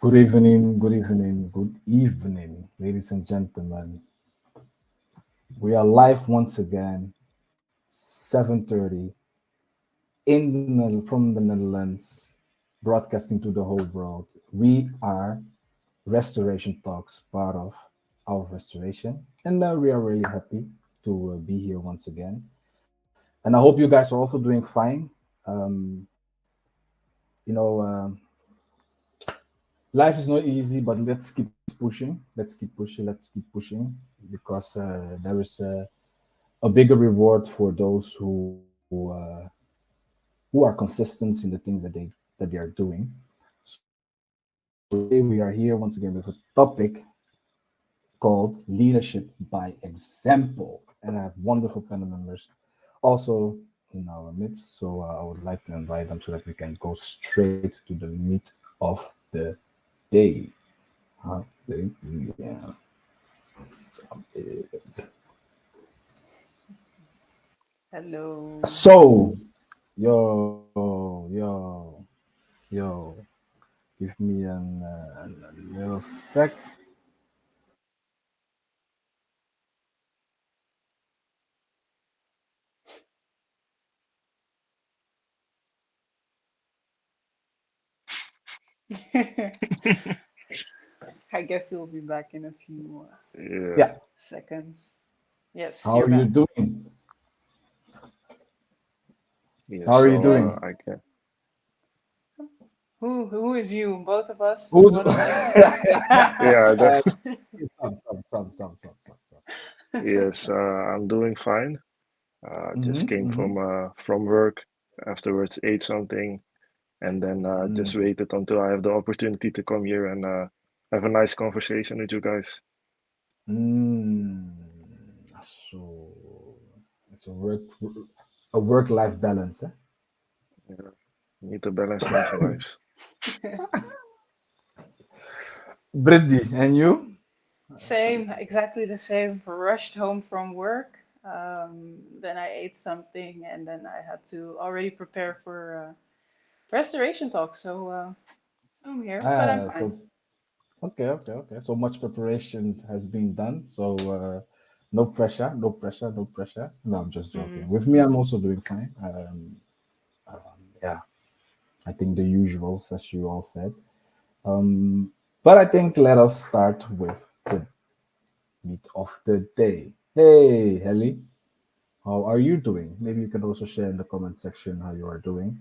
good evening, ladies and gentlemen. We are live once again, 7:30 from the Netherlands, broadcasting to the whole world. We are Restoration Talks, part of our restoration, and we are really happy to be here once again. And I hope you guys are also doing fine. Um, you know, life is not easy, but let's keep pushing. Let's keep pushing. Let's keep pushing because there is a bigger reward for those who are consistent in the things that they are doing. So today we are here once again with a topic called leadership by example, and I have wonderful panel members also in our midst. So I would like to invite them so that we can go straight to the meat of the day. Yeah. Hello. So, yo, give me a little sec. I guess you'll be back in a few Yeah. Yeah, seconds. Yes, how you're are you back. doing? Yeah. How are you So Good. doing? I can. Who is you? Both of us? Who's One of you? Yeah. uh, some. Yes. I'm doing fine. Just came Mm-hmm. from work. Afterwards, ate something, and then just Mm. waited until I have the opportunity to come here and have a nice conversation with you guys. Mm. So it's a work life balance, eh? Yeah. Need to balance things in life. Brittany, and you? Same, exactly the same. Rushed home from work. Then I ate something, and then I had to already prepare for restoration talk. So I'm here, but I'm fine. So okay. So much preparation has been done. So no pressure, no pressure, no pressure. No, I'm just Hmm. joking. With me, I'm also doing fine. Yeah, I think the usuals, as you all said. Um, but I think let us start with the meat of the day. Hey, Helly, how are you doing? Maybe you can also share in the comment section how you are doing,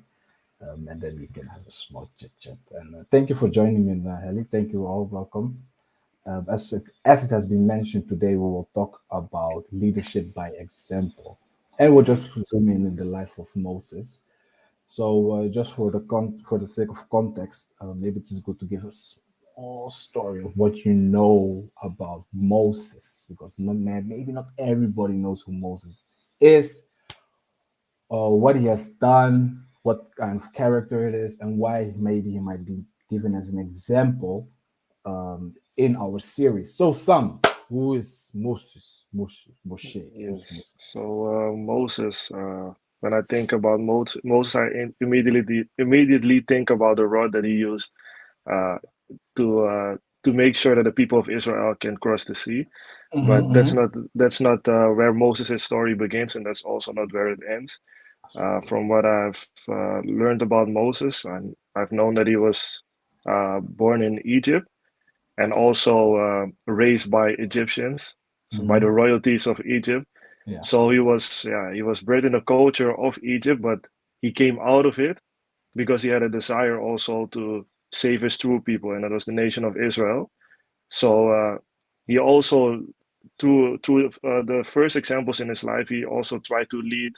and then we can have a small chit chat. And thank you for joining in, Helly. Thank you all. Welcome. As it has been mentioned today, we will talk about leadership by example, and we'll Hmm. just zoom in the life of Moses. So, just for for the sake of context, maybe it is good to give a small story of what you know about Moses, because maybe not everybody knows who Moses is, or what he has done, what kind of character it is, and why maybe he might be given as an example in our series. So, Sam, who is Moses? Moshe. Who's Yes. Moses? So Moses. When I think about Moses, immediately think about the rod that he used uh, to make sure that the people of Israel can cross the sea. But Mm-hmm. that's not where Moses' story begins, and that's also not where it ends. From what I've learned about Moses, and I've known that he was born in Egypt and also raised by Egyptians, so by the Mm-hmm. royalties of Egypt. Yeah. So he was bred in the culture of Egypt, but he came out of it because he had a desire also to save his true people, and that was the nation of Israel. So he also, through the first examples in his life, he also tried to lead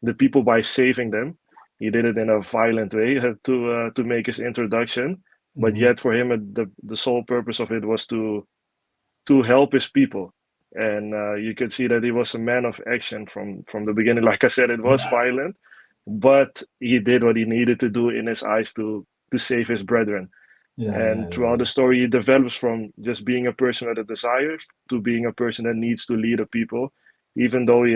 the people by saving them. He did it in a violent way to make his introduction, but Mm-hmm. yet for him the sole purpose of it was to help his people. And you could see that he was a man of action from the beginning. Like I said, it was violent, but he did what he needed to do in his eyes to save his brethren. And throughout the Yeah. story, he develops from just being a person with a desire to being a person that needs to lead a people. Even though he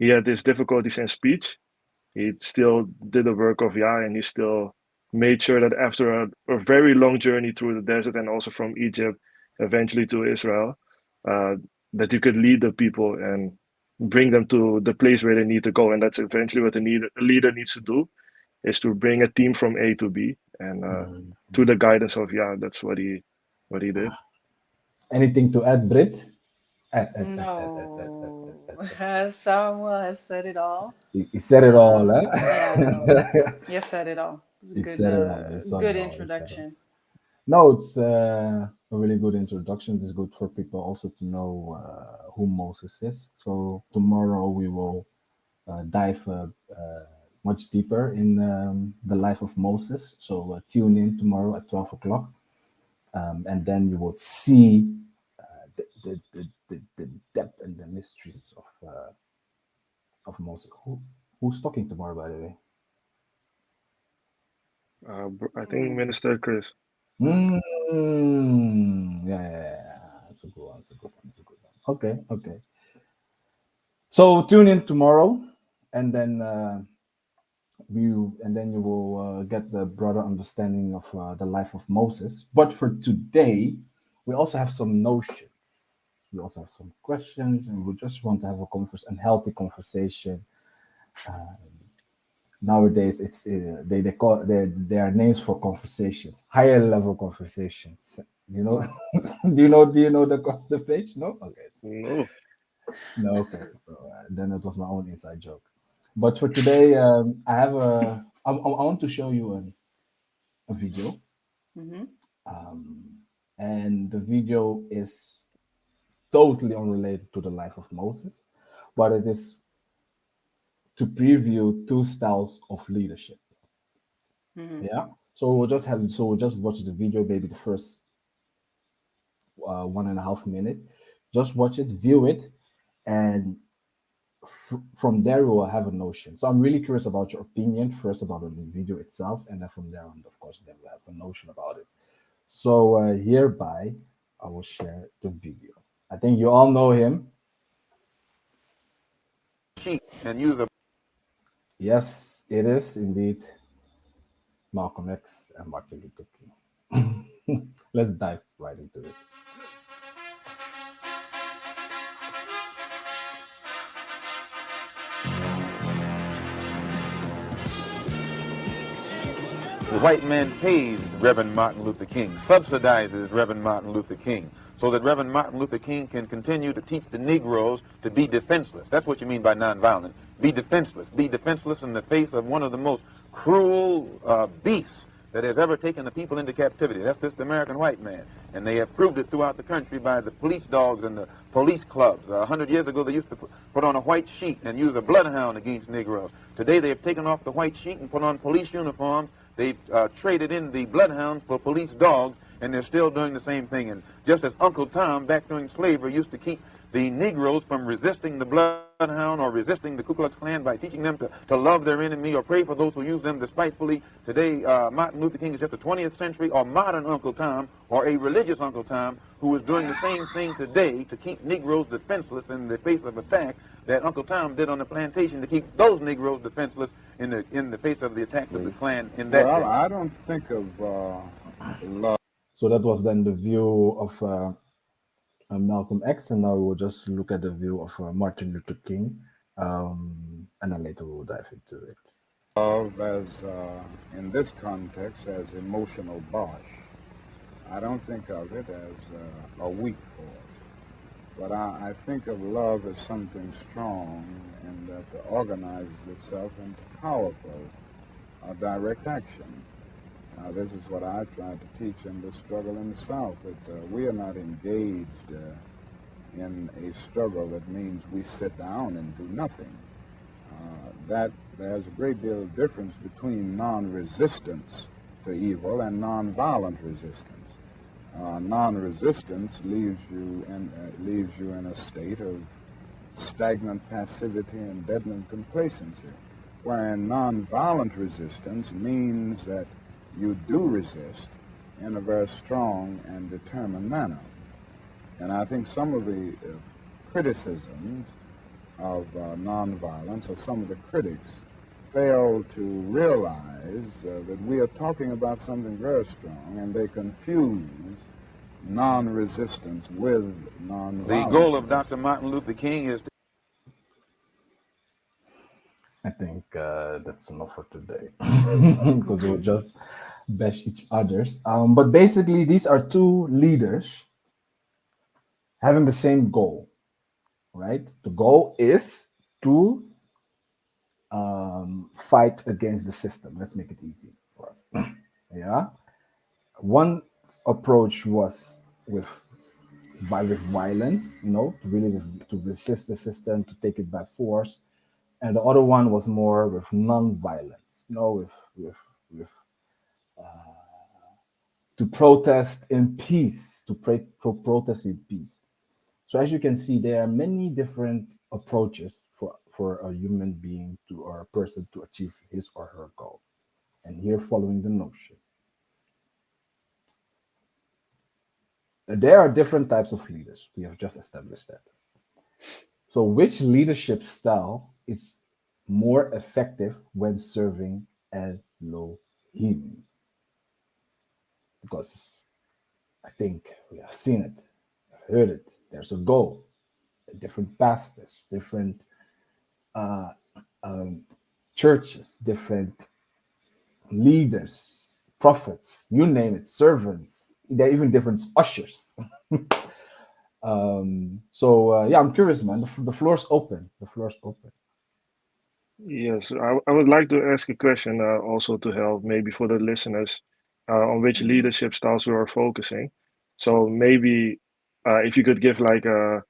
had his difficulties in speech, he still did the work of Yah, and he still made sure that after a very long journey through the desert and also from Egypt, eventually to Israel, that you could lead the people and bring them to the place where they need to go. And that's eventually what a leader needs to do, is to bring a team from A to B. And through the guidance of that's what he did. Anything to add, Brit? No, Samuel has said it all. He said it all, huh? Yeah, no, you said it all. It was a He good, said it all. He said good it all. He said it all. introduction. No, it's a really good introduction. It's good for people also to know who Moses is. So tomorrow we will dive much deeper in the life of Moses. So tune in tomorrow at 12 o'clock. And then you will see the depth and the mysteries of Moses. Who's talking tomorrow, by the way? I think Minister Chris. Yeah. That's a good one. That's a good one. That's a good one. Okay. So tune in tomorrow, and then you will get the broader understanding of the life of Moses. But for today, we also have some notions. We also have some questions, and we just want to have a healthy conversation. Nowadays, it's they call there are names for conversations, higher level conversations. You know, do you know the page? No, okay. No. No, okay. So then it was my own inside joke. But for today, I have I want to show you a video, Mm-hmm. and the video is totally unrelated to the life of Moses, but it is to preview two styles of leadership. Mm-hmm. Yeah. So we'll just watch the video, maybe the first 1.5 minute. Just watch it, view it, and from there we will have a notion. So I'm really curious about your opinion first about the video itself, and then from there on, of course, then we'll have a notion about it. So hereby, I will share the video. I think you all know him. And use a Yes, it is indeed Malcolm X and Martin Luther King. Let's dive right into it. The white man pays Reverend Martin Luther King, subsidizes Reverend Martin Luther King, so that Reverend Martin Luther King can continue to teach the Negroes to be defenseless. That's what you mean by nonviolent. Be defenseless. Be defenseless in the face of one of the most cruel beasts that has ever taken the people into captivity. That's this American white man. And they have proved it throughout the country by the police dogs and the police clubs. 100 years ago, they used to put on a white sheet and use a bloodhound against Negroes. Today, they have taken off the white sheet and put on police uniforms. They've traded in the bloodhounds for police dogs, and they're still doing the same thing. And just as Uncle Tom, back during slavery, used to keep the Negroes from resisting the bloodhound or resisting the Ku Klux Klan by teaching them to love their enemy or pray for those who use them despitefully, today Martin Luther King is just a 20th century or modern Uncle Tom or a religious Uncle Tom who is doing the same thing today to keep Negroes defenseless in the face of attack that Uncle Tom did on the plantation to keep those Negroes defenseless in the face of the attack of the Klan in that day. I don't think of love. So that was then the view of Malcolm X, and now we'll just look at the view of Martin Luther King, and then later we'll dive into it. Love as, in this context, as emotional bosh. I don't think of it as a weak force. But I think of love as something strong and that organizes itself into powerful direct action. Now, this is what I tried to teach in the struggle in the South, that we are not engaged in a struggle that means we sit down and do nothing. That there's a great deal of difference between non-resistance to evil and non-violent resistance. Non-resistance leaves you in a state of stagnant passivity and deadened complacency, wherein non-violent resistance means that you do resist in a very strong and determined manner. And I think some of the criticisms of nonviolence, or some of the critics fail to realize that we are talking about something very strong, and they confuse non-resistance with The non-violence. goal of Dr. Martin Luther King is to I think that's enough for today because we'll just bash each others. But basically, these are two leaders having the same goal, right? The goal is to fight against the system. Let's make it easy for us. Yeah. One approach was with with violence, to really to resist the system, to take it by force, and the other one was more with non-violence, with to protest in peace, to protest in peace. So as you can see, there are many different approaches for a human being to or a person to achieve his or her goal. And here, following the notion, there are different types of leaders. We have just established that. So, which leadership style is more effective when serving Elohim? Because I think we have seen it, heard it. There's a goal, different pastors, different uh, um, churches, different leaders, prophets, you name it, servants. There are even different ushers. Yeah, I'm curious, man. The floor's open. The floor's open. Yes, I would like to ask a question also to help maybe for the listeners on which Mhm. leadership styles we are focusing. So maybe if you could give like a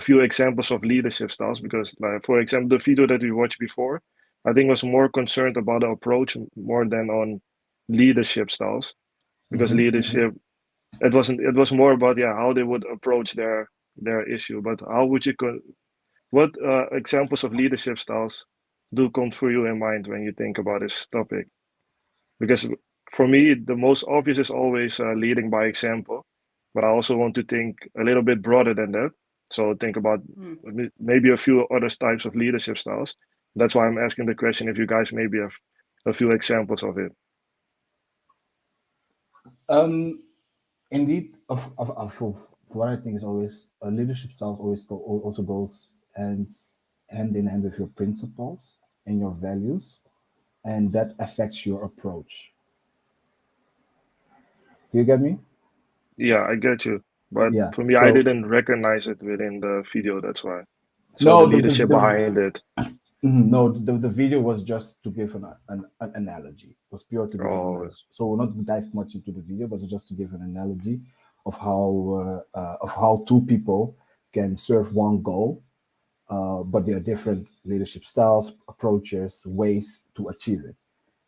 few examples of leadership styles, because like, for example, the video that we watched before, I think was more concerned about the approach more than on leadership styles, because Mhm, mhm. leadership it was more about yeah how they would approach their issue, but how would you what examples of leadership styles do come for you in mind when you think about this topic? Because for me, the most obvious is always leading by example, but I also want to think a little bit broader than that. So think about Mm. maybe a few other types of leadership styles. That's why I'm asking the question if you guys maybe have a few examples of it. Um, Indeed, of what I think is always leadership styles always also goes hand in hand with your principles and your values, and that affects your approach. Do you get me? Yeah, I get you. But Yeah. for me, I So didn't recognize it within the video. That's why. So the no, leadership behind it. no, the video was just to give an analogy. It was pure to give an Oh, analogy. So we'll not dive much into the video, but it's just to give an analogy of how two people can serve one goal, but there are different leadership styles, approaches, ways to achieve it.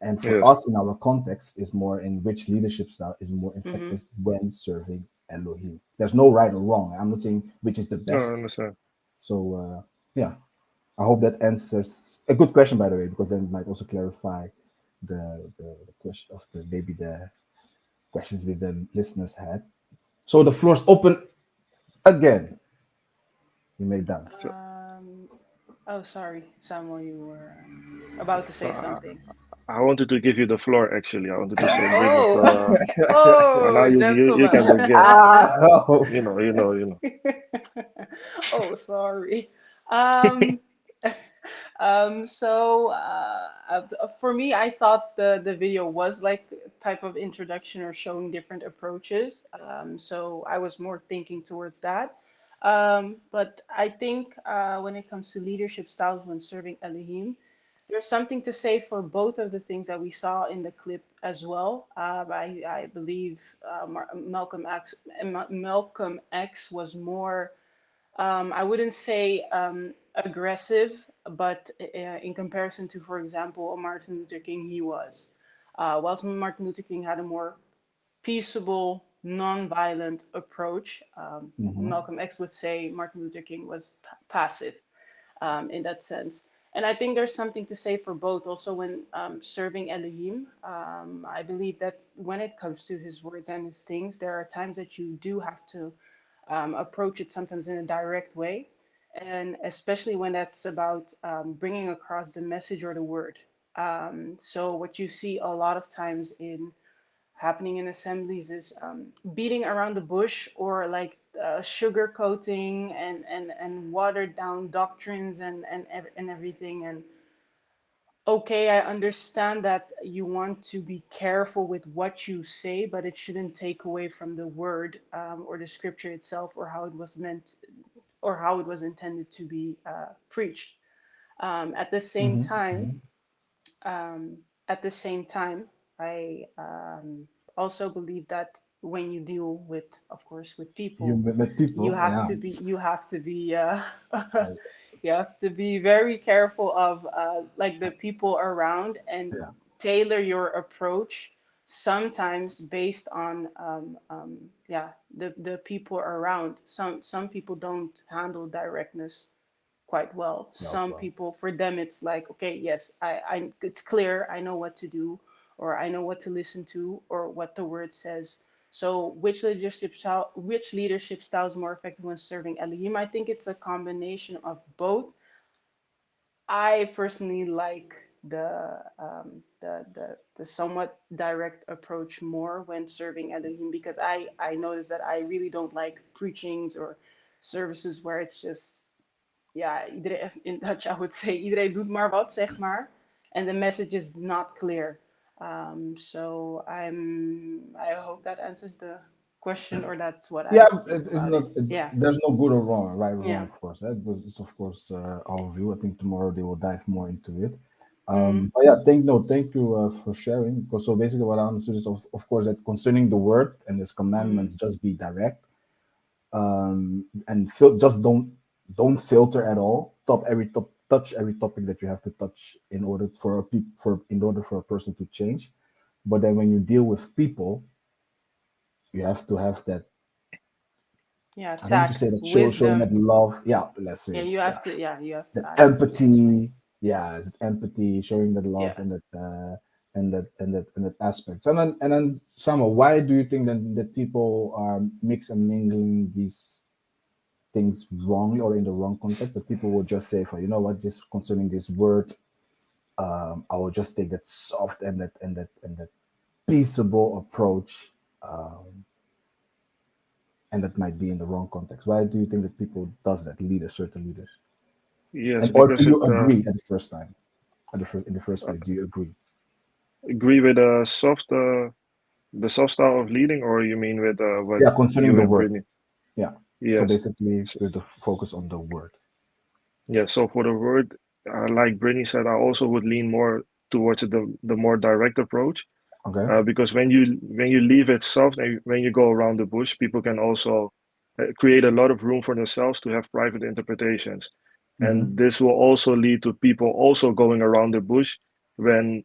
And for yes. us, in our context, is more in which leadership style is more Mhm. effective when serving Elohim. There's no right or wrong. I'm not saying which is the No, I best. understand. So yeah, I hope that answers a good question, by the way, because then it might also clarify the question of the maybe the questions with the listeners had. So the floor's open again. You may dance. So, Um, oh, sorry, Samuel, you were about to so say something. I wanted to give you the floor actually. I wanted to say bring up Oh, but now oh, you can gentlemen. begin. Ah, no. You know. Oh, sorry. Um, for me, I thought the video was like a type of introduction or showing different approaches. So I was more thinking towards that. But I think when it comes to leadership styles when serving Elohim, there's something to say for both of the things that we saw in the clip as well. I believe Malcolm X was more, I wouldn't say aggressive, but in comparison to, for example, Martin Luther King, he was. Whilst Martin Luther King had a more peaceable, non-violent approach, Mhm. Malcolm X would say Martin Luther King was passive in that sense. And I think there's something to say for both. Also, when serving Elohim, I believe that when it comes to his words and his things, there are times that you do have to approach it sometimes in a direct way. And especially when that's about bringing across the message or the word. So what you see a lot of times in happening in assemblies is beating around the bush, or like sugarcoating and watered down doctrines and everything. And okay, I understand that you want to be careful with what you say, but it shouldn't take away from the word, or the scripture itself, or how it was meant, or how it was intended to be preached. At the same Mm-hmm. time, Mm-hmm. um, at the same time, I also believe that when you deal with, of course, with You people, met you people, have yeah. to be, you have to be, Uh, you have to be very careful of like the people around, and yeah, tailor your approach sometimes based on yeah, the people around. Some people don't handle directness quite well. no, Some well, people, for them, it's like, okay, yes, it's clear, I know what to do, or I know what to listen to, or what the word says. So, which leadership style is more effective when serving Elohim? I think it's a combination of both. I personally like the somewhat direct approach more when serving Elohim, because I notice that I really don't like preachings or services where it's just, ja, iedereen, in Dutch I would say, iedereen doet maar wat, zeg maar. And the message is not clear. So I hope that answers the question, or that's what yeah. I think It is about it. not. Yeah, There's no good or wrong, right or wrong, yeah. of course. That was, it's of course, our view. I think tomorrow they will dive more into it. Mm-hmm. But yeah, thank you for sharing. Because so basically, what I understood is, of course, that concerning the word and His Mm-hmm. commandments, just be direct. And just don't filter at all. Touch every topic that you have to touch in order for in order for a person to change. But then when you deal with people, you have to have that. Yeah, I don't want to say tact, that showing that wisdom. love. Yeah, let's Yeah, say you yeah, have to. Yeah, you have to. that I agree as well. empathy. Yeah, is it empathy, showing that love Yeah. and that aspects. And then Sama, why do you think that people are mix and mingling these things wrongly or in the wrong context? That people will just say, for you know what, just concerning this word, I will just take that soft and that peaceable approach, and that might be in the wrong context. Why do you think that people does that? Certain leaders, Yes, and or do because it you agree at the first time, in the first uh, place? Do you agree? agree with the soft style of leading, or you mean with what Yeah, concerning you the and word. Brittany? Yeah. So Yes. basically, So, with the focus on the word. yeah. So for the word, like Brittany said, I also would lean more towards the more direct approach. Okay. Because when you leave it soft and when you go around the bush, people can also create a lot of room for themselves to have private interpretations, Mm-hmm. and this will also lead to people also going around the bush when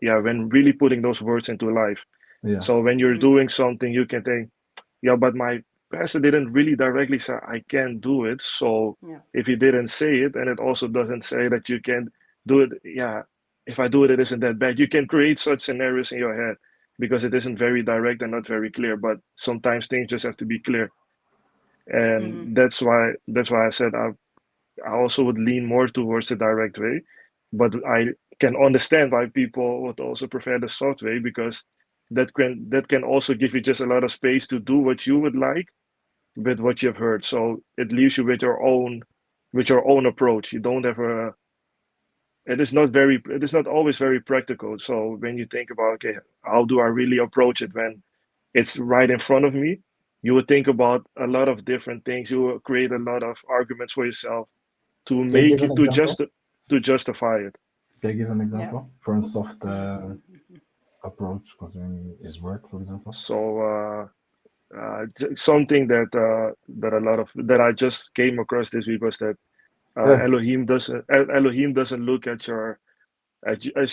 yeah, when really putting those words into life. Yeah. So when you're Mm-hmm. doing something, you can think, yeah, but my pastor didn't really directly say I can't do it. So Yeah. if he didn't say it, and it also doesn't say that you can do it, yeah, if I do it, it isn't that bad. You can create such scenarios in your head because it isn't very direct and not very clear. But sometimes things just have to be clear, and Mm-hmm. that's why I said I also would lean more towards the direct way. But I can understand why people would also prefer the soft way because that can also give you just a lot of space to do what you would like with what you've heard. So it leaves you with your own approach. You don't have a it is not always very practical. So when you think about, okay, how do I really approach it when it's right in front of me, you would think about a lot of different things. You will create a lot of arguments for yourself to Can you give make an it example? to justify it. Can you give an Yeah. example for a soft approach concerning his work, for example? So something that I just came across this week was that Yeah. Elohim doesn't look as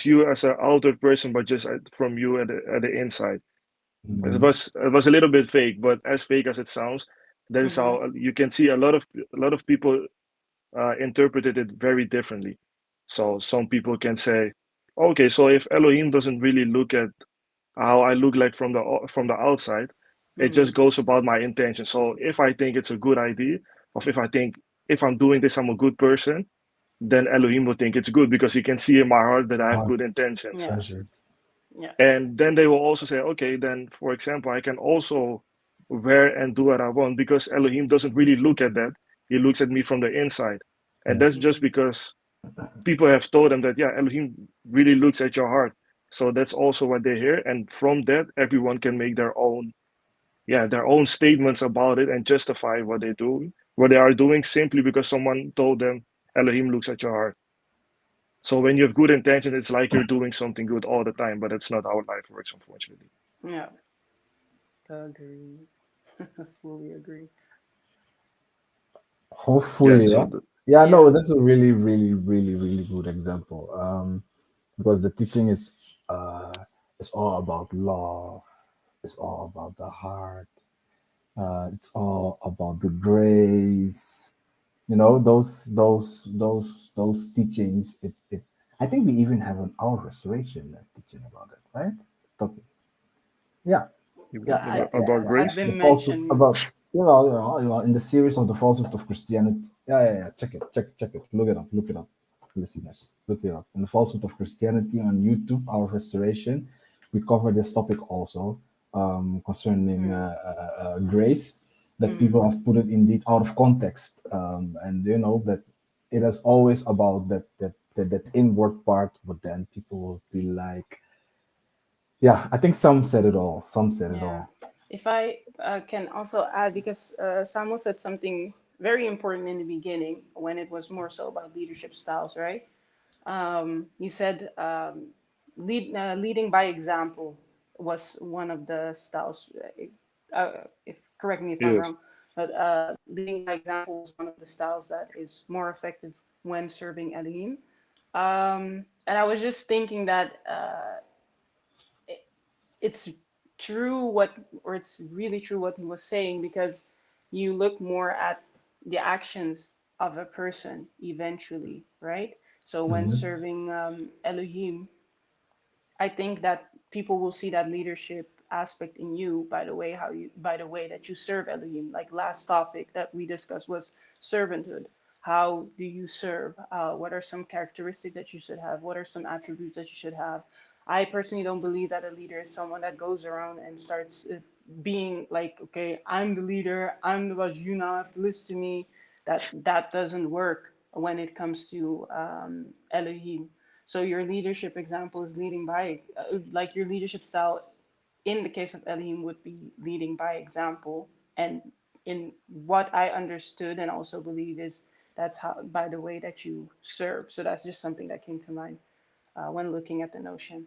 you as an altered person, but just from you at the inside. Mhm. It was a little bit fake, but as fake as it sounds, that is Mm-hmm. how you can see a lot of people interpreted it very differently. So some people can say, okay, so if Elohim doesn't really look at how I look like from the outside, it Mm-hmm. just goes about my intention. So if I think it's a good idea, or if I think if I'm doing this, I'm a good person, then Elohim will think it's good because he can see in my heart that I have Heart good intentions. Yeah. pleasures. Yeah. And then they will also say, okay, then for example, I can also wear and do what I want because Elohim doesn't really look at that. He looks at me from the inside. And Yeah. that's just because people have told them that, yeah, Elohim really looks at your heart. So that's also what they hear. And from that, everyone can make their own, yeah, their own statements about it and justify what they are doing simply because someone told them Elohim looks at your heart. So when you have good intention, it's like you're doing something good all the time, but that's not how life works, unfortunately. Yeah. Agree. Fully agree. Yeah. Hopefully, yeah. So Yeah, no, Yeah. that's a really, really, really, really good example. Because the teaching is it's all about love, it's all about the heart, it's all about the grace. You know, those teachings. It I think we even have an our restoration teaching about it, right? Topic. Yeah, yeah, yeah, yeah, about yeah. Had grace. The been falsehood mentioned. about in the series of the falsehood of Christianity. Yeah, yeah, yeah. Check it. Look it up, listeners. Look it up. In the falsehood of Christianity on YouTube, our restoration, we cover this topic also concerning Mm. grace. That Mm. people have put it indeed out of context, and you know that it is always about that inward part, but then people will be like, yeah, I think some said it all. Some said it Yeah. all. If I can also add, because Samuel said something very important in the beginning when it was more so about leadership styles, right? He said leading by example was one of the styles. If correct me if I'm Yes. wrong, but leading by example was one of the styles that is more effective when serving Elohim. And I was just thinking that it's true what, or it's really true what he was saying, because you look more at the actions of a person eventually, right? So when Mhm. serving Elohim, I think that people will see that leadership aspect in you by the way by the way that you serve Elohim. Like last topic that we discussed was servanthood. How do you serve? What are some characteristics that you should have? What are some attributes that you should have? I personally don't believe that a leader is someone that goes around and starts being like, okay, I'm the leader. I'm the boss. You now have to listen to me. That doesn't work when it comes to Elohim. So your leadership example is leading by, like your leadership style in the case of Elohim would be leading by example. And in what I understood and also believe is that's how, by the way that you serve. So that's just something that came to mind when looking at the notion.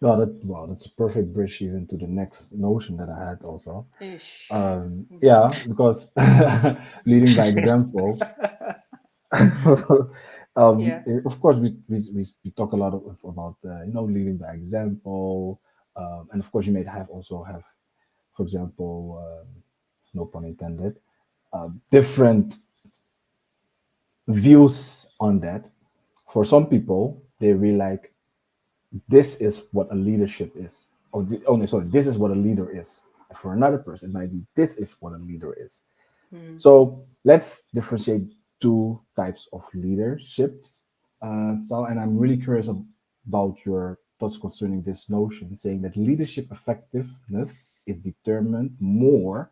That's a perfect bridge even to the next notion that I had also. Ish. Yeah, because leading by example, Yeah. of course, we talk a lot about leading by example, and of course, you may have, for example, no pun intended, different views on that. For some people, they really like this is what a leadership is. Oh no, sorry, this is what a leader is. And for another person, it might be this is what a leader is. Mm. So let's differentiate two types of leadership. So, and I'm really curious about your thoughts concerning this notion, saying that leadership effectiveness is determined more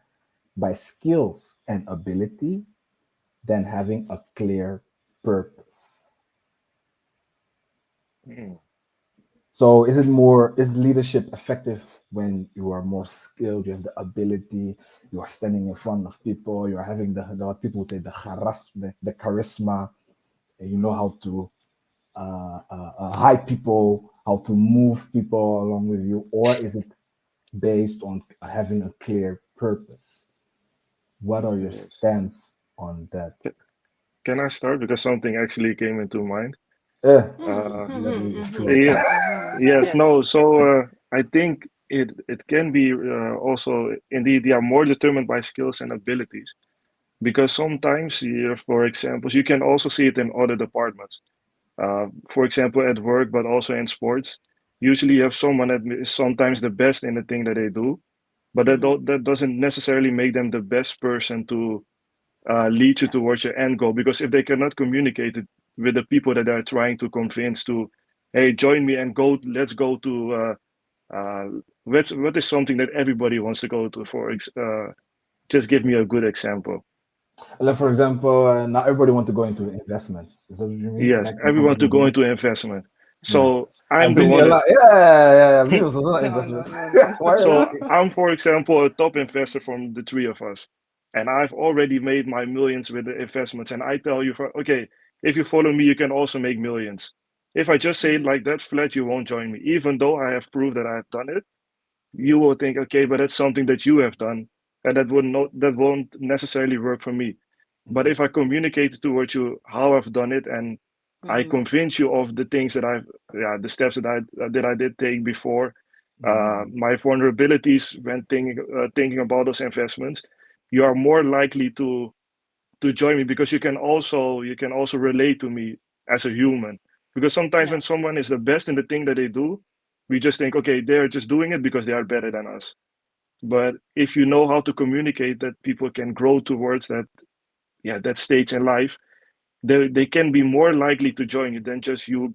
by skills and ability than having a clear purpose. Mm. So is leadership effective when you are more skilled, you have the ability, you are standing in front of people, you are having the what people would say the charisma, and you know how to hype people, how to move people along with you, or is it based on having a clear purpose? What are your Yes. stance on that? Ca- Can I start because something actually came into mind? Uh, Let me flow. yeah. Yes. No. Yes. So I think it can be also indeed, yeah, more determined by skills and abilities because sometimes, for example, you can also see it in other departments. For example, at work, but also in sports. Usually, you have someone that is sometimes the best in the thing that they do, but Hmm. that doesn't necessarily make them the best person lead you towards your end goal. Because if they cannot communicate it with the people that they're trying to convince to, hey, join me and go, let's go to, what is something that everybody wants to go to for, just give me a good example. Like for example, not everybody want to go into investments. Is that what you mean? Yes, Like everyone to go money? into investment. Yeah. So I've I'm the been there one a that, lot. Yeah. Me was also not No, no, investments. no, no, Why? so I'm, for example, a top investor from the three of us. And I've already made my millions with the investments. And I tell you, okay, if you follow me, you can also make millions. If I just say it Mhm. like that flat, you won't join me. Even though I have proved that I have done it, you will think, okay, but that's something that you have done. And that won't necessarily work for me. But if I communicate towards you how I've done it and I Mhm. convince you of the things that the steps that I did take before, my vulnerabilities when thinking about those investments, you are more likely to join me because you can also relate to me as a human. Because sometimes Yeah. when someone is the best in the thing that they do, we just think, okay, they're just doing it because they are better than us. But if you know how to communicate that people can grow towards that stage in life, they can be more likely to join you than just you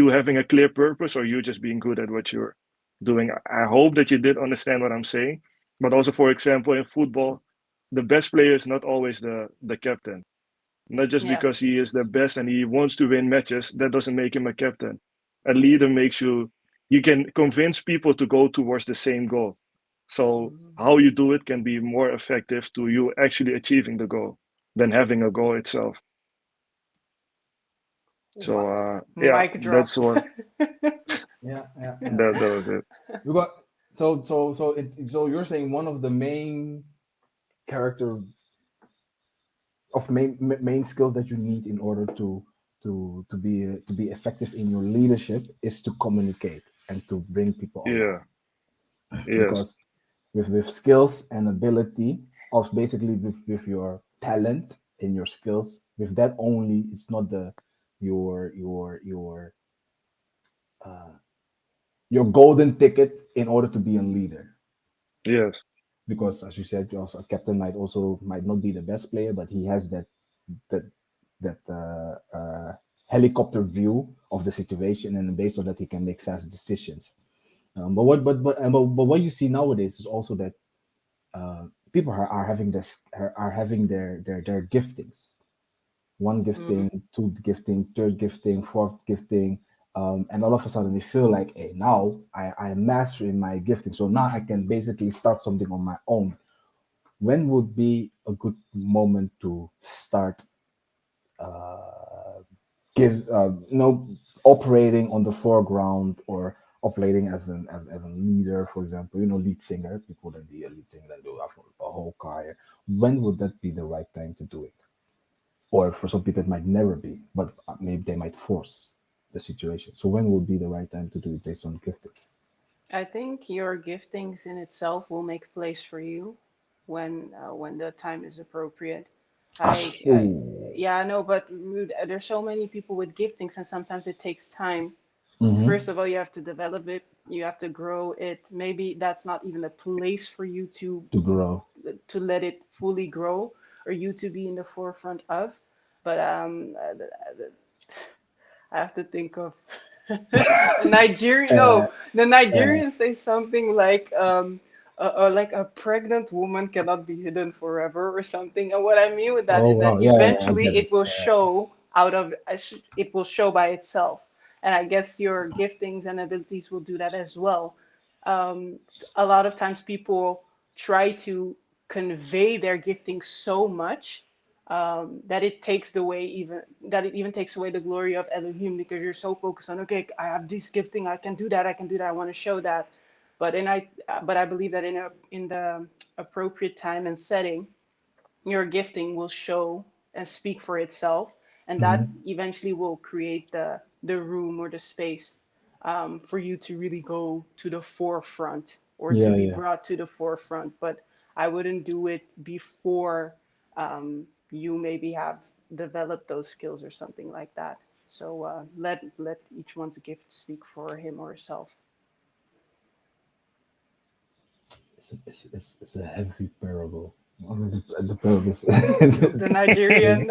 having a clear purpose or you just being good at what you're doing. I hope that you did understand what I'm saying. But also, for example, in football, the best player is not always the captain. Not just Yeah. because he is the best and he wants to win matches, that doesn't make him a captain. A leader makes you can convince people to go towards the same goal. So Mhm. how you do it can be more effective to you actually achieving the goal than having a goal itself. So Wow. yeah, Mic drop. that's what Yeah. that was it. We got so you're saying one of the main character of main skills that you need in order to be effective in your leadership is to communicate and to bring people along. Yeah. Yes. Because with skills and ability of basically with your talent and your skills, with that only, it's not the your uh, your golden ticket in order to be a leader. Yes. Because as you said, you also, a captain might not be the best player, but he has that helicopter view of the situation, and based on that, he can make fast decisions. But what you see nowadays is also that people are having having their giftings, one Mhm. gifting, two gifting, third gifting, fourth gifting, and all of a sudden they feel like, hey, now I am mastering my gifting, so now I can basically start something on my own. When would be a good moment to start give operating on the foreground or operating as a leader, for example, lead singer, people that be a lead singer that do have a whole choir. When would that be the right time to do it? Or for some people it might never be, but maybe they might force the situation. So when would be the right time to do it based on giftings? I think your giftings in itself will make place for you when the time is appropriate. I Oh. Yeah, no, but there's so many people with giftings, and sometimes it takes time. Mm-hmm. First of all, you have to develop it, you have to grow it. Maybe that's not even a place for you To grow. to let it fully grow or you to be in the forefront of. But I have to think of a Nigerian. Uh, No, the uh, Nigerians say something like a pregnant woman cannot be hidden forever or something. And what I mean with that oh is that wow, yeah, I get eventually it. it will show it will show by itself. And I guess your giftings and abilities will do that as well. Um, a lot of times people try to convey their gifting so much that it even takes away the glory of Elohim because you're so focused on, okay, I have this gifting, I can do that, I want to show that. But I believe that in the appropriate time and setting, your gifting will show and speak for itself, and that Mhm. eventually will create the room or the space for you to really go to the forefront or to Yeah, be yeah. brought to the forefront. But I wouldn't do it before you maybe have developed those skills or something like that. So let each one's gift speak for him or herself. It's a heavy parable. The purpose. The Nigerian.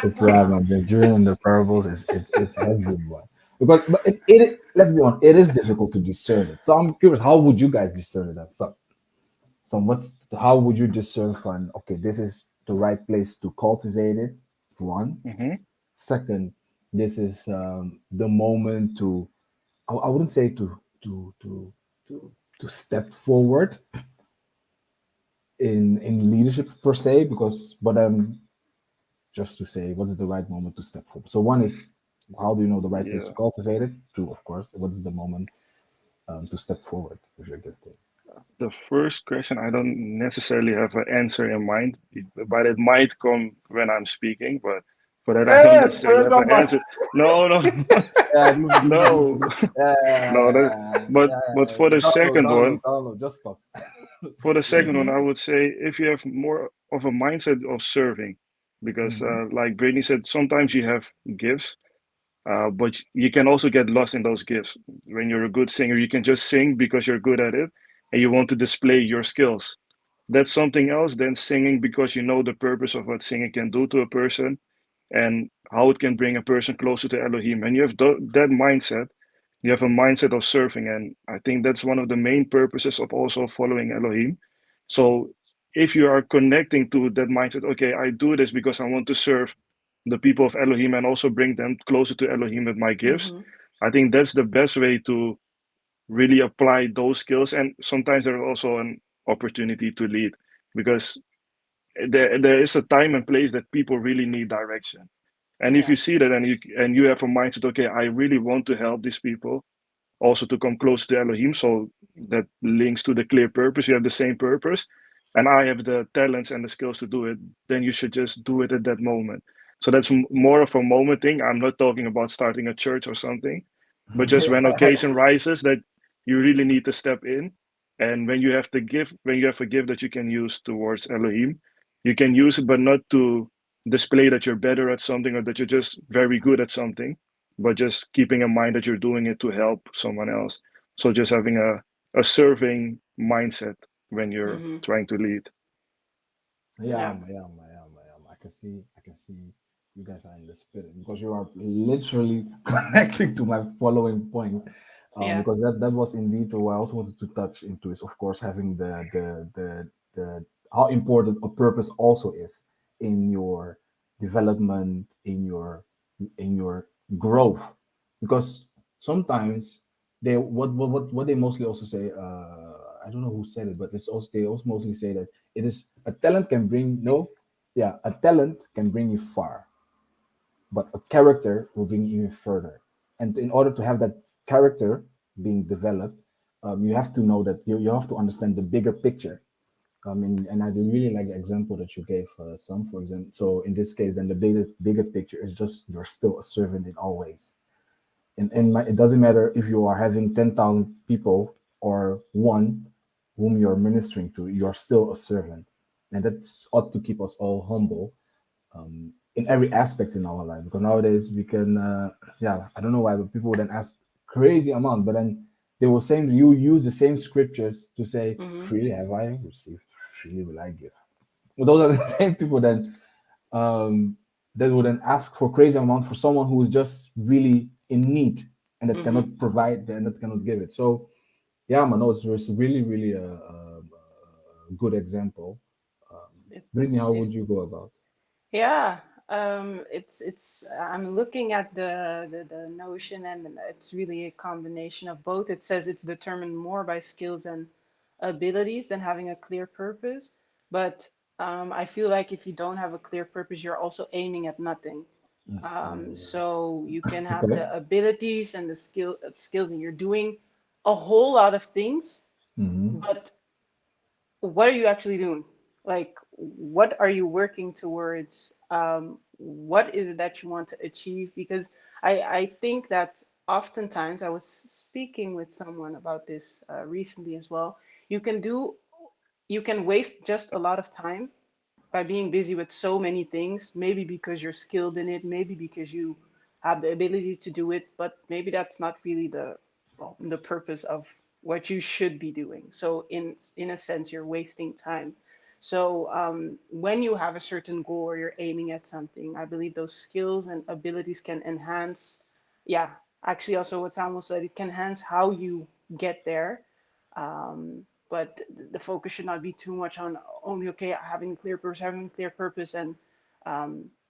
It's yeah, man. The dream and the parable is heavy one. Because but it let's be honest, it is difficult to discern it. So I'm curious, how would you guys discern that? So what how would you discern from okay, this is the right place to cultivate it? One. Hmm. Second, this is the moment to I wouldn't say to step forward in leadership per se, because but just to say what is the right moment to step forward. So one is how do you know the right place to Yeah. cultivate it? Two, of course, what is the moment to step forward with your gifting? The first question, I don't necessarily have an answer in mind, but it might come when I'm speaking. But for that, I don't Yeah, necessarily have spiritual an man. answer. No, no, Yeah, good, no, good. Yeah, no. That, but for the download, second download, one, download. Just stop. for the Yeah. second one, Hmm. I would say if you have more of a mindset of serving, because Mhm. like Brittany said, sometimes you have gifts, but you can also get lost in those gifts. When you're a good singer, you can just sing because you're good at it, and you want to display your skills. That's something else than singing because you know the purpose of what singing can do to a person and how it can bring a person closer to Elohim. And you have that mindset. You have a mindset of serving, and I think that's one of the main purposes of also following Elohim. So if you are connecting to that mindset, okay, I do this because I want to serve the people of Elohim and also bring them closer to Elohim with my gifts. Hmm. I think that's the best way to really apply those skills. And sometimes there's also an opportunity to lead because there is a time and place that people really need direction. And if Yeah. you see that and you have a mindset, okay, I really want to help these people also to come close to Elohim. So that links to the clear purpose. You have the same purpose, and I have the talents and the skills to do it. Then you should just do it at that moment. So that's more of a moment thing. I'm not talking about starting a church or something, but just when occasion rises that you really need to step in. And when you have the gift, when you have a gift that you can use towards Elohim, you can use it, but not to display that you're better at something or that you're just very good at something, but just keeping in mind that you're doing it to help someone else. So just having a serving mindset when you're Hmm. trying to lead. Yeah, Yeah. I can see you guys are in the spirit because you are literally connecting to my following point. Yeah. Because that was indeed what I also wanted to touch into is of course having the how important a purpose also is in your development, in your growth. Because sometimes they what they mostly also say, I don't know who said it, but it's also they also mostly say that it is a talent can bring no, yeah, a talent can bring you far, but a character will bring you even further. And in order to have that character being developed, you have to know that you have to understand the bigger picture. I mean, and I really like the example that you gave, some, for example. So in this case, then the bigger picture is just you're still a servant in all ways. It doesn't matter if you are having 10,000 people or one whom you're ministering to, you are still a servant. And that ought to keep us all humble in every aspect in our life. Because nowadays we can, yeah, I don't know why, but people would then ask crazy amount, but then they will say you use the same scriptures to say, Hmm. freely have I received, freely will I give. Well, those are the same people then um, that would then ask for crazy amount for someone who is just really in need and that Hmm. cannot provide and that cannot give it. So yeah, man, no, it's really really a good example. Brittany, It's how it, would you go about? yeah. It's I'm looking at the notion, and it's really a combination of both. It says it's determined more by skills and abilities than having a clear purpose. But I feel like if you don't have a clear purpose, you're also aiming at nothing. So you can have Okay. the abilities and the skills, and you're doing a whole lot of things, Mm-hmm. but what are you actually doing? Like, what are you working towards? What is it that you want to achieve? Because I think that oftentimes, I was speaking with someone about this recently as well. You can do, you can waste just a lot of time by being busy with so many things, maybe because you're skilled in it, maybe because you have the ability to do it, but maybe that's not really the purpose of what you should be doing. So in a sense, you're wasting time. So when you have a certain goal or you're aiming at something, I believe those skills and abilities can enhance. Yeah, actually, also what Samuel said, it can enhance how you get there. But the focus should not be too much on only okay having a clear purpose, and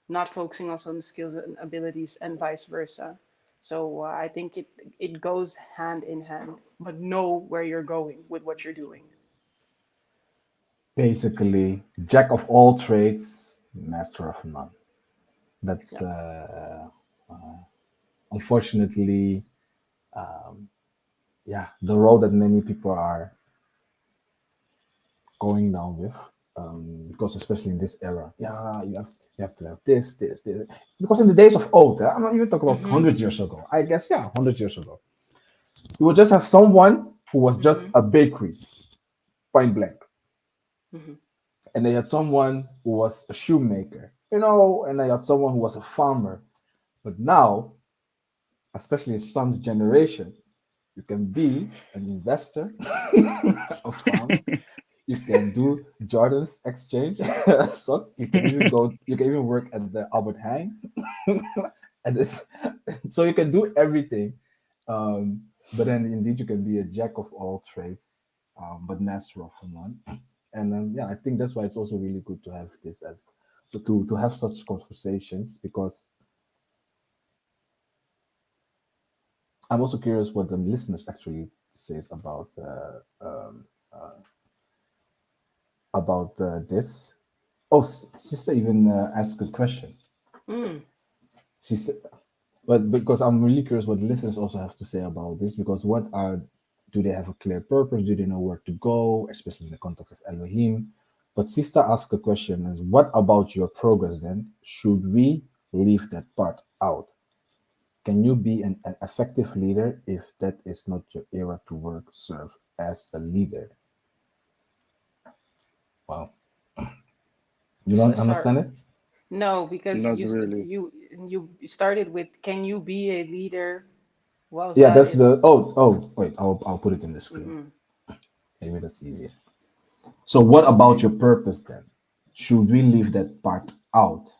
not focusing also on the skills and abilities and vice versa. So I think it goes hand in hand, but know where you're going with what you're doing. Basically, jack of all trades, master of none. That's Yeah. unfortunately, yeah, the road that many people are going down with. Because especially in this era, yeah, you have to have this. Because in the days of old, I'm not even talking about Mm-hmm. 100 years ago. I guess yeah, 100 years ago, you would just have someone who was just Mm-hmm. a bakery, point blank, Mm-hmm. and they had someone who was a shoemaker, and they had someone who was a farmer. But now, especially in son's generation, you can be an investor, a farmer. You can do Jordan's exchange stock. You can even go. You can even work at the Albert Heijn, and this, so you can do everything. But then indeed, you can be a jack of all trades, but master of none. And yeah, I think that's why it's also really good to have this as to have such conversations, because I'm also curious what the listeners actually says about this. Oh, sister even asked a question. Mm. She said, but because I'm really curious what the listeners also have to say about this, because do they have a clear purpose? Do they know where to go, especially in the context of Elohim? But sister asked a question: is what about your progress then? Should we leave that part out? Can you be an effective leader if that is not your era to work, serve as a leader? Wow, you So don't sorry. understand it? No, because Not really. you started with can you be a leader whilst Yeah, that that's the. is. Oh wait, I'll put it in the screen. Mm-mm. Maybe that's easier. So, what about your purpose then? Should we leave that part out?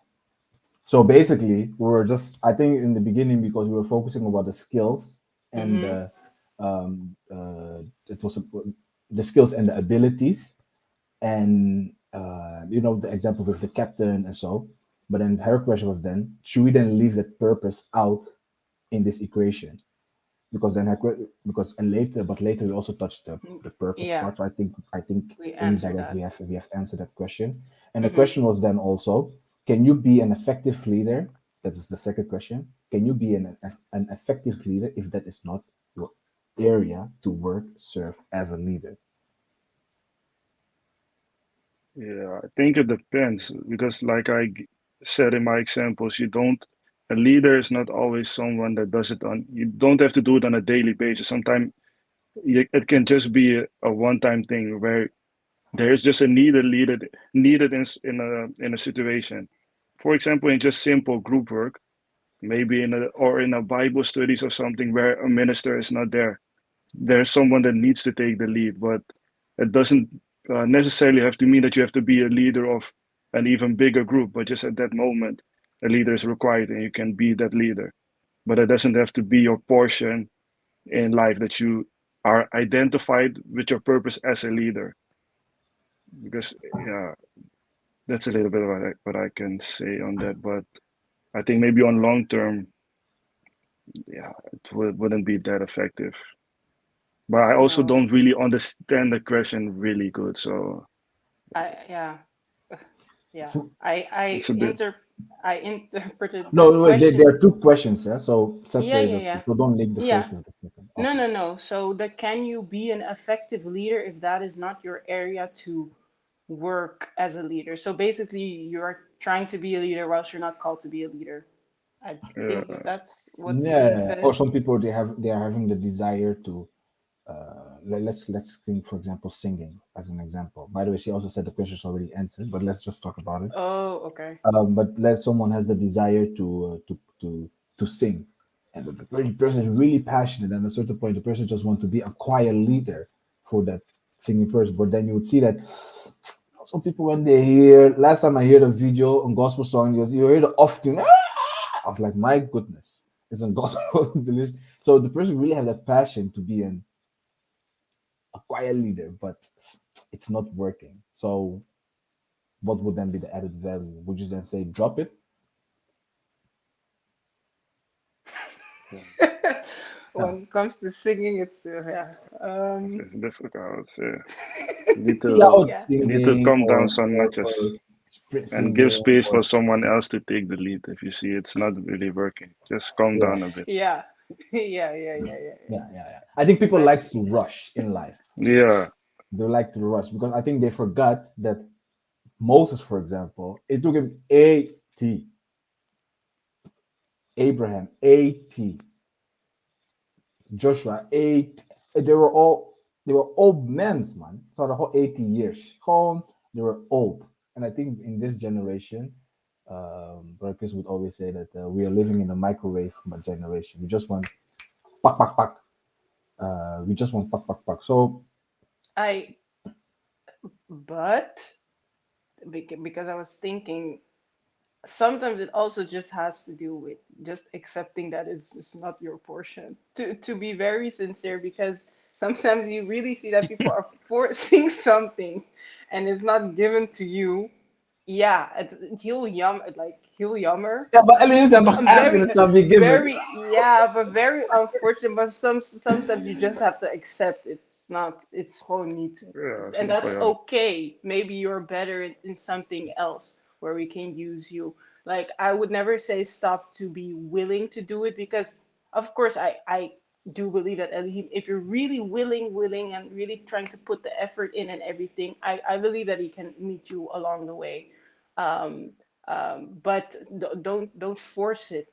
So basically, we were just, I think, in the beginning, because we were focusing about the skills and Mm-hmm. it was the skills and the abilities, and the example with the captain and so. But then her question was, then should we then leave that purpose out in this equation? Because then because and later, but later we also touched the purpose Yeah, part. So I think we answered indirect that. we have answered that question. And the Mm-hmm. question was then also, can you be an effective leader? That is the second question. Can you be an effective leader if that is not your area to work, serve as a leader? Yeah, I think it depends because, like said in my examples, you don't. A leader is not always someone that does it on. You don't have to do it on a daily basis. Sometimes it can just be a one-time thing where there is just a needed in a situation. For example, in just simple group work, maybe in a Bible studies or something where a minister is not there. There's someone that needs to take the lead, but it doesn't necessarily have to mean that you have to be a leader of an even bigger group, but just at that moment, a leader is required and you can be that leader. But it doesn't have to be your portion in life that you are identified with your purpose as a leader. Because, yeah, that's a little bit of what I can say on that. But I think maybe on long term, yeah, wouldn't be that effective. But I also No, don't really understand the question really good, so yeah, yeah. For- it's a bit. I interpreted No, the no, wait, there question. are two questions, yeah. So Yeah, separate yeah, those two. yeah, So don't link the yeah. first with the second. No, Okay. no, no. So the can you be an effective leader if that is not your area to work as a leader? So basically, you're trying to be a leader whilst you're not called to be a leader. I think Uh, that's what's being Yeah. Or said. some people, they are having the desire to let's think, for example, singing as an example. By the way, she also said the question is already answered, but let's just talk about it. Oh, okay. But let someone has the desire to sing, and the person is really passionate, and at a certain point the person just wants to be a choir leader for that singing person. But then you would see that some people when they hear last time I heard a video on gospel song, you hear the often. I was like, my goodness, it's a gospel delicious. So the person really have that passion to be a choir leader, but it's not working. So what would then be the added value? Would you then say drop it? When it comes to singing, it's yeah. It's difficult. You need Yeah, to or Yeah. singing come down some or notches sprint and give singing space for or someone else to take the lead. If you see it's not really working, just calm yeah, down a bit. Yeah. Yeah. yeah. I think people likes Exactly. to rush in life. Yeah, They like to rush because I think they forgot that Moses, for example, it took him 80, Abraham 80, Joshua 8. They were old men, man. So the whole 80 years, home they were old. And I think in this generation, Brother Chris would always say that we are living in a microwave generation. We just want pack, pack, pack. We just want pack, pack, pack. So I but because I was thinking sometimes it also just has to do with just accepting that it's just not your portion. To be very sincere, because sometimes you really see that people are forcing something and it's not given to you. Yeah, it's he'll yummer. yeah, but Elohim I'm not I'm asking very, it shall be given. yeah, but very unfortunate. But sometimes you just have to accept it's not. It's gewoon niet, yeah, and simple. that's Yeah, okay. Maybe you're better in something else where we can use you. Like I would never say stop to be willing to do it because, of course, I do believe that Elohim, if you're really willing, and really trying to put the effort in and everything, I believe that he can meet you along the way. Um, but don't force it.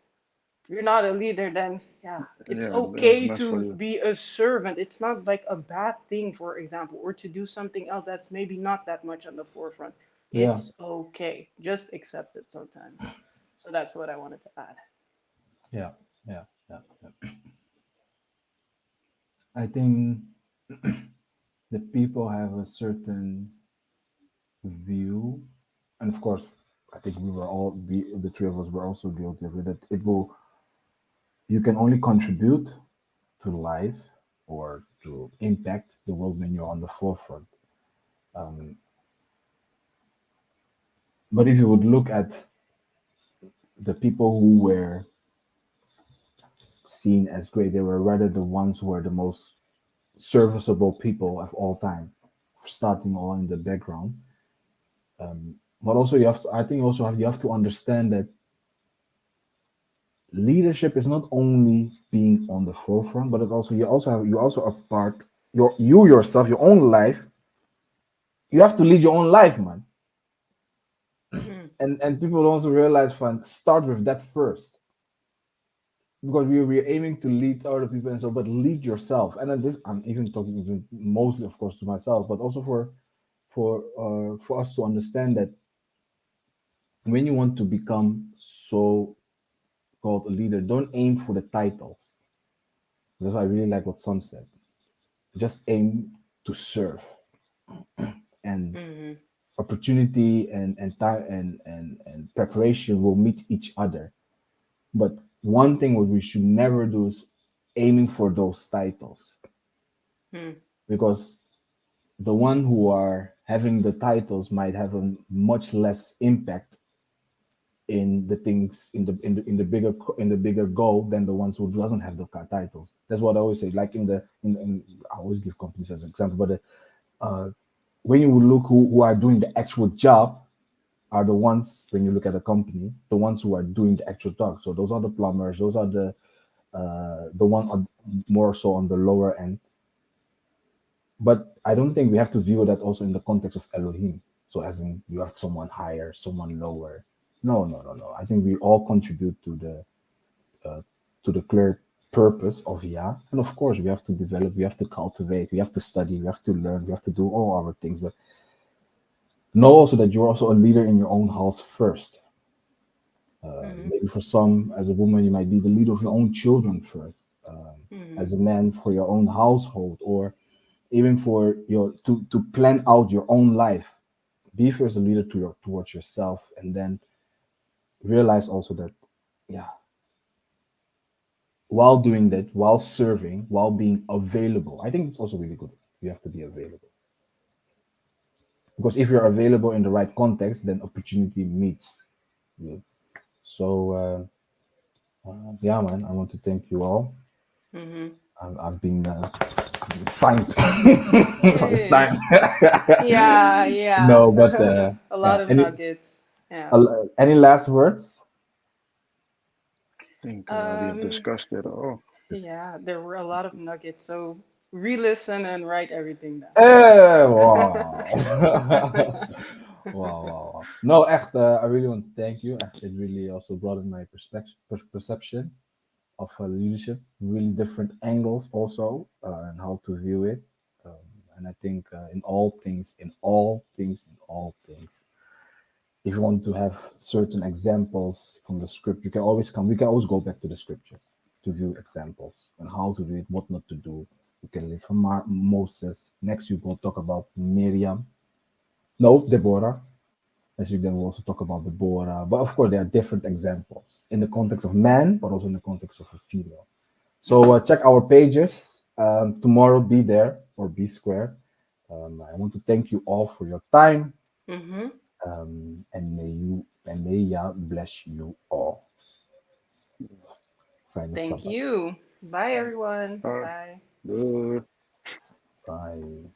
If you're not a leader, then yeah, it's yeah, that's okay not for to you. be a servant. It's not like a bad thing, for example, or to do something else that's maybe not that much on the forefront. Yeah, It's okay. Just accept it sometimes. So that's what I wanted to add. yeah, yeah. I think the people have a certain view, and of course, I think the three of us were also guilty of it. That you can only contribute to life or to impact the world when you're on the forefront. Um, but if you would look at the people who were seen as great, they were rather the ones who were the most serviceable people of all time, starting all in the background. But also, I think, you have to understand that leadership is not only being on the forefront, but you also are part you yourself, your own life. You have to lead your own life, man. Mm, And people don't also realize, fun. Start with that first, because we're aiming to lead other people and so, but lead yourself. And then this, I'm even talking even mostly, of course, to myself, but also for us to understand that when you want to become so called a leader, don't aim for the titles. That's why I really like what Son said. Just aim to serve, and mm, opportunity and time and preparation will meet each other. But one thing what we should never do is aiming for those titles, mm, because the one who are having the titles might have a much less impact in the things in the bigger goal than the ones who doesn't have the titles. That's what I always say. Like in I always give companies as an example, but when you look who are doing the actual job are the ones, when you look at a company, the ones who are doing the actual job. So those are the plumbers, those are the one more so on the lower end. But I don't think we have to view that also in the context of Elohim. So as in you have someone higher, someone lower. No. I think we all contribute uh, to the clear purpose of Yah. And of course, we have to develop, we have to cultivate, we have to study, we have to learn, we have to do all our things. But know also that you're also a leader in your own house first. mm, Maybe for some, as a woman, you might be the leader of your own children first. mm, As a man, for your own household, or even for your to plan out your own life. be first a leader towards yourself, and then realize also that, yeah, while doing that, while serving, while being available, I think it's also really good. You have to be available, because if you're available in the right context, then opportunity meets you. So yeah, man, I want to thank you all. Mm-hmm. I've been signed for this Hey. time. Yeah, yeah. No, but A lot yeah. of nuggets. Yeah. Any last words? I think we have Um, discussed it all. yeah, there were a lot of nuggets. So re-listen and write everything Wow. down. Wow. No, echt, I really want to thank you. Echt, it really also broadened my perception of leadership, really different angles also, and how to view it. Um, and I think in all things, if you want to have certain examples from the script, you can always come. We can always go back to the scriptures to view examples and how to do it, what not to do. You can learn from Moses. Next, we will talk about Miriam. No, Deborah. As you then will also talk about Deborah. But of course, there are different examples in the context of man, but also in the context of a female. So check our pages. Tomorrow, be there or be square. I want to thank you all for your time. Mm-hmm. And may Yah bless you all. Fijne Thank Sabbat. you. Bye, everyone. Uh, Bye. uh, Bye.